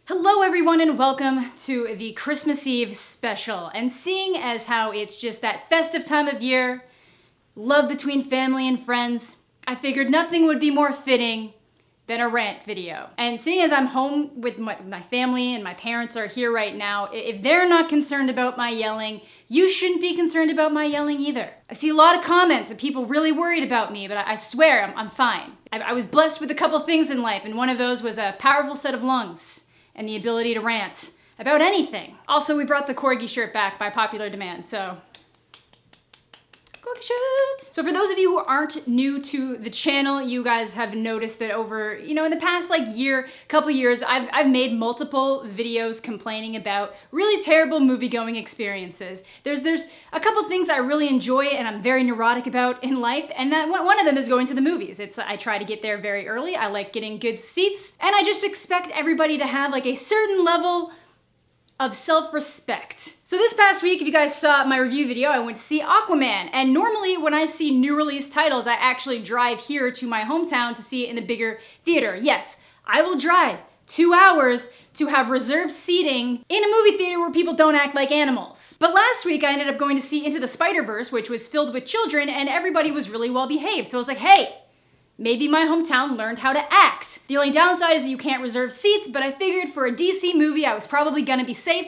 Hello everyone and welcome to the Christmas Eve special. And seeing as how it's just that festive time of year, love between family and friends, I figured nothing would be more fitting than a rant video. And seeing as I'm home with my family and my parents are here right now, if they're not concerned about my yelling, you shouldn't be concerned about my yelling either. I see a lot of comments of people really worried about me, but I swear I'm fine. I was blessed with a couple things in life, and one of those was a powerful set of lungs and the ability to rant about anything. Also, we brought the corgi shirt back by popular demand, so corgi shirt. So for those of you who aren't new to the channel, you guys have noticed that over, in the past couple years, I've made multiple videos complaining about really terrible movie-going experiences. There's a couple things I really enjoy and I'm very neurotic about in life, and that one of them is going to the movies. I try to get there very early, I like getting good seats, and I just expect everybody to have like a certain level of self-respect. So this past week, if you guys saw my review video, I went to see Aquaman. And normally when I see new release titles, I actually drive here to my hometown to see it in the bigger theater. Yes, I will drive 2 hours to have reserved seating in a movie theater where people don't act like animals. But last week I ended up going to see Into the Spider-Verse, which was filled with children, and everybody was really well behaved. So I was like, hey, maybe my hometown learned how to act. The only downside is that you can't reserve seats, but I figured for a DC movie, I was probably gonna be safe,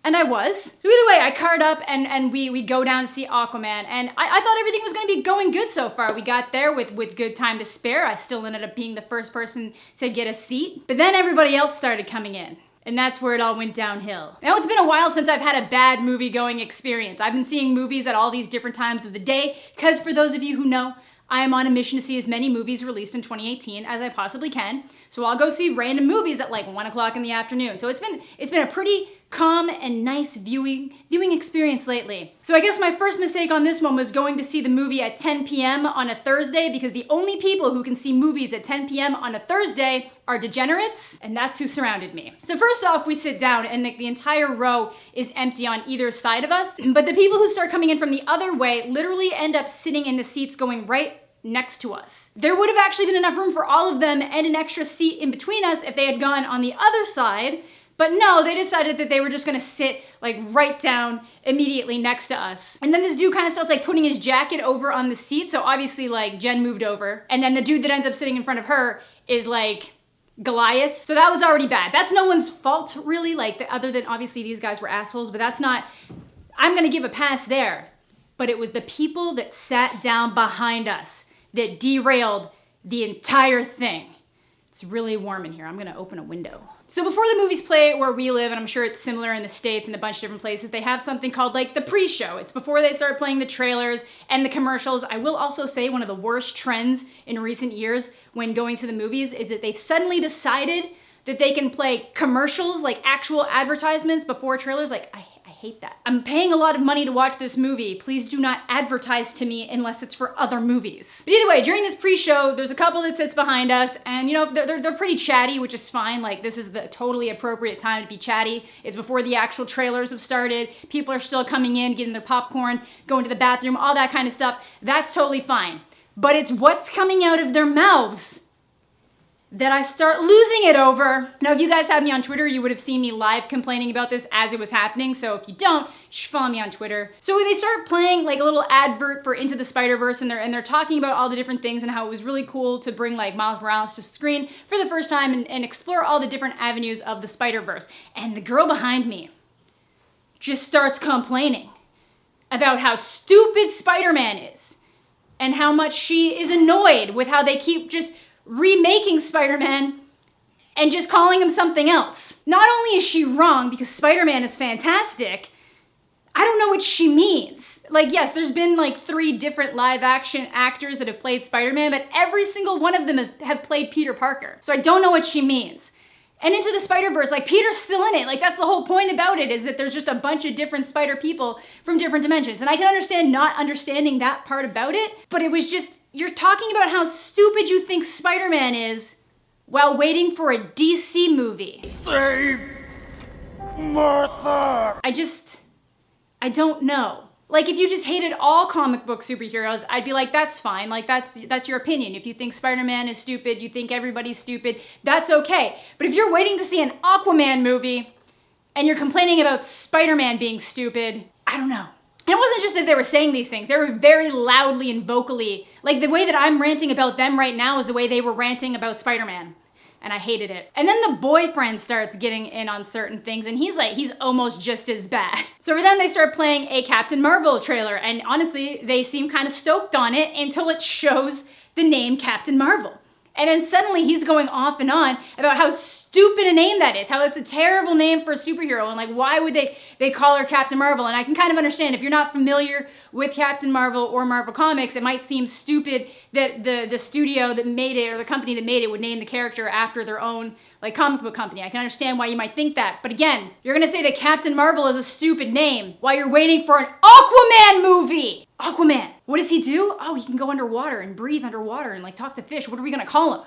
and I was. So either way, I carred up and we go down to see Aquaman, and I thought everything was gonna be going good so far. We got there with good time to spare. I still ended up being the first person to get a seat, but then everybody else started coming in. And that's where it all went downhill. Now, it's been a while since I've had a bad movie-going experience. I've been seeing movies at all these different times of the day, because for those of you who know, I am on a mission to see as many movies released in 2018 as I possibly can. So I'll go see random movies at like 1 o'clock in the afternoon. So it's been a pretty calm and nice viewing experience lately. So I guess my first mistake on this one was going to see the movie at 10 p.m. on a Thursday, because the only people who can see movies at 10 p.m. on a Thursday are degenerates, and that's who surrounded me. So first off, we sit down and the entire row is empty on either side of us, but the people who start coming in from the other way literally end up sitting in the seats going right next to us. There would have actually been enough room for all of them and an extra seat in between us if they had gone on the other side, but no, they decided that they were just gonna sit like right down immediately next to us. And then this dude kind of starts like putting his jacket over on the seat, so obviously like Jen moved over, and then the dude that ends up sitting in front of her is like Goliath. So that was already bad. That's no one's fault really, other than obviously these guys were assholes, but that's not, I'm gonna give a pass there. But it was the people that sat down behind us that derailed the entire thing. It's really warm in here. I'm gonna open a window. So before the movies play where we live, and I'm sure it's similar in the States and a bunch of different places, they have something called like the pre-show. It's before they start playing the trailers and the commercials. I will also say one of the worst trends in recent years when going to the movies is that they suddenly decided that they can play commercials, like actual advertisements before trailers. Like, I hate that. I'm paying a lot of money to watch this movie. Please do not advertise to me unless it's for other movies. But either way, during this pre-show, there's a couple that sits behind us, and they're pretty chatty, which is fine. Like, this is the totally appropriate time to be chatty. It's before the actual trailers have started. People are still coming in, getting their popcorn, going to the bathroom, all that kind of stuff. That's totally fine. But it's what's coming out of their mouths that I start losing it over. Now, if you guys have me on Twitter, you would have seen me live complaining about this as it was happening. So if you don't, you should follow me on Twitter. So they start playing like a little advert for Into the Spider-Verse, and they're talking about all the different things and how it was really cool to bring like Miles Morales to screen for the first time and explore all the different avenues of the Spider-Verse. And the girl behind me just starts complaining about how stupid Spider-Man is and how much she is annoyed with how they keep just remaking Spider-Man and just calling him something else. Not only is she wrong because Spider-Man is fantastic, I don't know what she means. Like, yes, there's been like 3 different live action actors that have played Spider-Man, but every single one of them have played Peter Parker. So I don't know what she means. And Into the Spider-Verse, like, Peter's still in it. Like, that's the whole point about it, is that there's just a bunch of different spider people from different dimensions. And I can understand not understanding that part about it, but it was just, you're talking about how stupid you think Spider-Man is while waiting for a DC movie. Save Martha! I don't know. Like, if you just hated all comic book superheroes, I'd be like, that's fine. Like, that's your opinion. If you think Spider-Man is stupid, you think everybody's stupid, that's okay. But if you're waiting to see an Aquaman movie and you're complaining about Spider-Man being stupid, I don't know. And it wasn't just that they were saying these things. They were very loudly and vocally. Like, the way that I'm ranting about them right now is the way they were ranting about Spider-Man. And I hated it. And then the boyfriend starts getting in on certain things, and he's almost just as bad. So for them, they start playing a Captain Marvel trailer, and honestly, they seem kind of stoked on it until it shows the name Captain Marvel. And then suddenly he's going off and on about how stupid a name that is, how it's a terrible name for a superhero, and like, why would they call her Captain Marvel? And I can kind of understand, if you're not familiar with Captain Marvel or Marvel Comics, it might seem stupid that the studio that made it, or the company that made it, would name the character after their own like comic book company. I can understand why you might think that. But again, you're gonna say that Captain Marvel is a stupid name while you're waiting for an Aquaman movie. Aquaman. What does he do? Oh, he can go underwater and breathe underwater and like talk to fish. What are we gonna call him?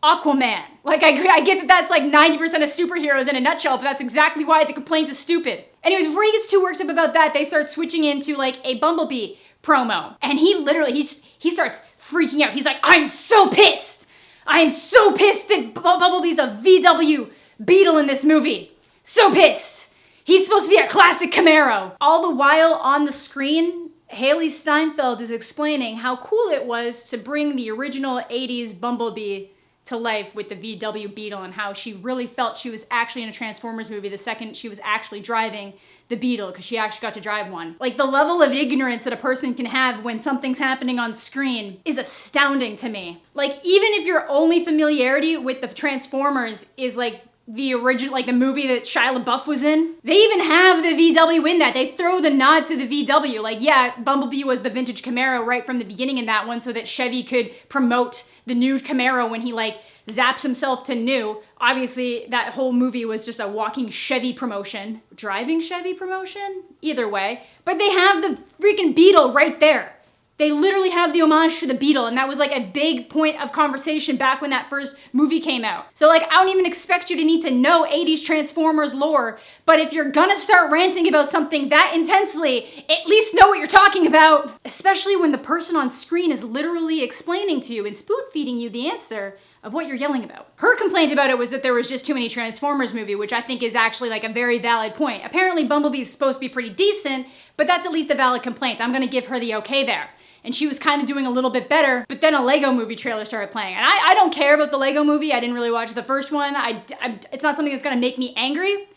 Aquaman. Like, I get that that's like 90% of superheroes in a nutshell, but that's exactly why the complaint is stupid. Anyways, before he gets too worked up about that, they start switching into like a Bumblebee promo. And he literally, he starts freaking out. He's like, I'm so pissed. I am so pissed that Bumblebee's a VW Beetle in this movie. So pissed. He's supposed to be a classic Camaro. All the while on the screen, Haley Steinfeld is explaining how cool it was to bring the original 80s Bumblebee to life with the VW Beetle, and how she really felt she was actually in a Transformers movie the second she was actually driving the Beetle, because she actually got to drive one. Like, the level of ignorance that a person can have when something's happening on screen is astounding to me. Like, even if your only familiarity with the Transformers is like the original, like the movie that Shia LaBeouf was in, they even have the VW in that. They throw the nod to the VW. Like, yeah, Bumblebee was the vintage Camaro right from the beginning in that one, so that Chevy could promote the new Camaro when he like zaps himself to new. Obviously, that whole movie was just a walking Chevy promotion. Driving Chevy promotion? Either way. But they have the freaking Beetle right there. They literally have the homage to the Beetle, and that was like a big point of conversation back when that first movie came out. So like, I don't even expect you to need to know 80s Transformers lore, but if you're gonna start ranting about something that intensely, at least know what you're talking about. Especially when the person on screen is literally explaining to you and spoon-feeding you the answer of what you're yelling about. Her complaint about it was that there was just too many Transformers movie, which I think is actually like a very valid point. Apparently Bumblebee's supposed to be pretty decent, but that's at least a valid complaint. I'm gonna give her the okay there. And she was kind of doing a little bit better, but then a Lego movie trailer started playing. And I don't care about the Lego movie. I didn't really watch the first one. It's not something that's gonna make me angry.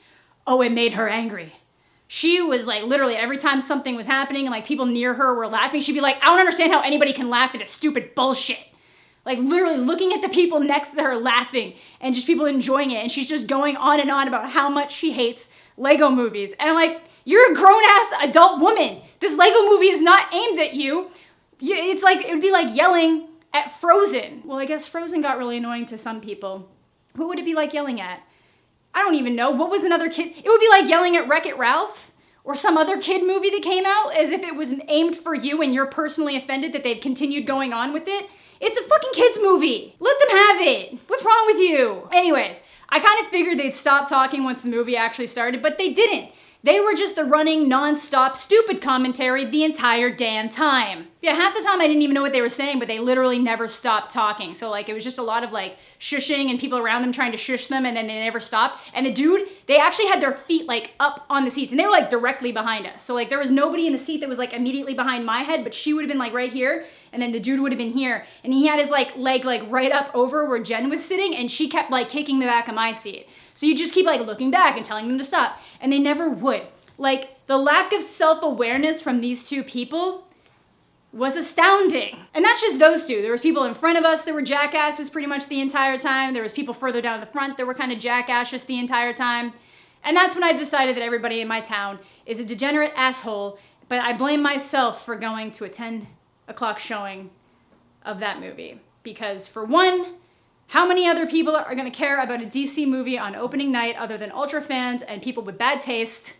Oh, it made her angry. She was like, literally every time something was happening and like people near her were laughing, she'd be like, I don't understand how anybody can laugh at this stupid bullshit. Like, literally looking at the people next to her laughing and just people enjoying it. And she's just going on and on about how much she hates Lego movies. And like, you're a grown-ass adult woman. This Lego movie is not aimed at you. It's like, it would be like yelling at Frozen. Well, I guess Frozen got really annoying to some people. Who would it be like yelling at? I don't even know. What was another kid? It would be like yelling at Wreck-It Ralph or some other kid movie that came out, as if it was aimed for you and you're personally offended that they've continued going on with it. It's a fucking kid's movie. Let them have it. What's wrong with you? Anyways, I kind of figured they'd stop talking once the movie actually started, but they didn't. They were just the running, non-stop, stupid commentary the entire damn time. Yeah, half the time I didn't even know what they were saying, but they literally never stopped talking. So like, it was just a lot of like shushing and people around them trying to shush them, and then they never stopped. And the dude, they actually had their feet like up on the seats, and they were like directly behind us. So like, there was nobody in the seat that was like immediately behind my head, but she would have been like right here, and then the dude would have been here. And he had his like leg like right up over where Jen was sitting, and she kept like kicking the back of my seat. So you just keep like looking back and telling them to stop, and they never would. Like, the lack of self-awareness from these two people was astounding. And that's just those two. There was people in front of us that were jackasses pretty much the entire time. There was people further down the front that were kind of jackasses the entire time. And that's when I decided that everybody in my town is a degenerate asshole, but I blame myself for going to a 10 o'clock showing of that movie. Because for one, how many other people are gonna care about a DC movie on opening night other than Ultra fans and people with bad taste?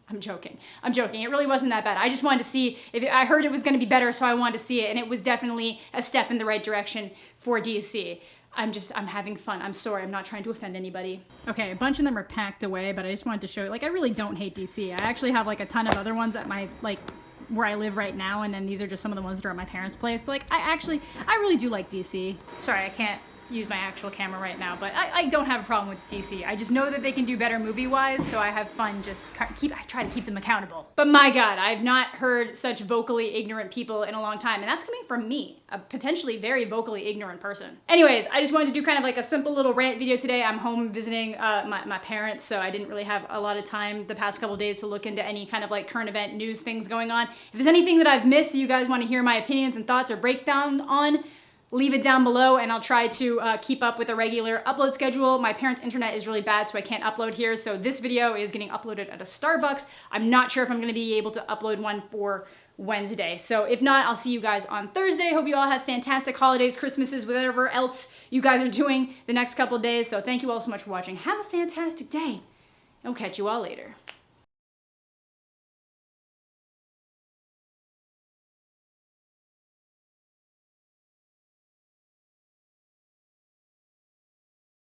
I'm joking. It really wasn't that bad. I just wanted to see if I heard it was going to be better, so I wanted to see it, and it was definitely a step in the right direction for DC. I'm having fun. I'm sorry, I'm not trying to offend anybody. Okay, a bunch of them are packed away, but I just wanted to show you, like, I really don't hate DC. I actually have like a ton of other ones at my, like, where I live right now, and then these are just some of the ones that are at my parents' place. So, like, I really do like DC. Sorry, I can't use my actual camera right now, but I don't have a problem with DC. I just know that they can do better movie-wise, so I have fun I try to keep them accountable. But my God, I've not heard such vocally ignorant people in a long time, and that's coming from me, a potentially very vocally ignorant person. Anyways, I just wanted to do kind of like a simple little rant video today. I'm home visiting my parents, so I didn't really have a lot of time the past couple days to look into any kind of like current event news things going on. If there's anything that I've missed that you guys want to hear my opinions and thoughts or breakdown on, leave it down below and I'll try to keep up with a regular upload schedule. My parents' internet is really bad, so I can't upload here. So this video is getting uploaded at a Starbucks. I'm not sure if I'm gonna be able to upload one for Wednesday. So if not, I'll see you guys on Thursday. Hope you all have fantastic holidays, Christmases, whatever else you guys are doing the next couple days. So thank you all so much for watching. Have a fantastic day. And we'll catch you all later.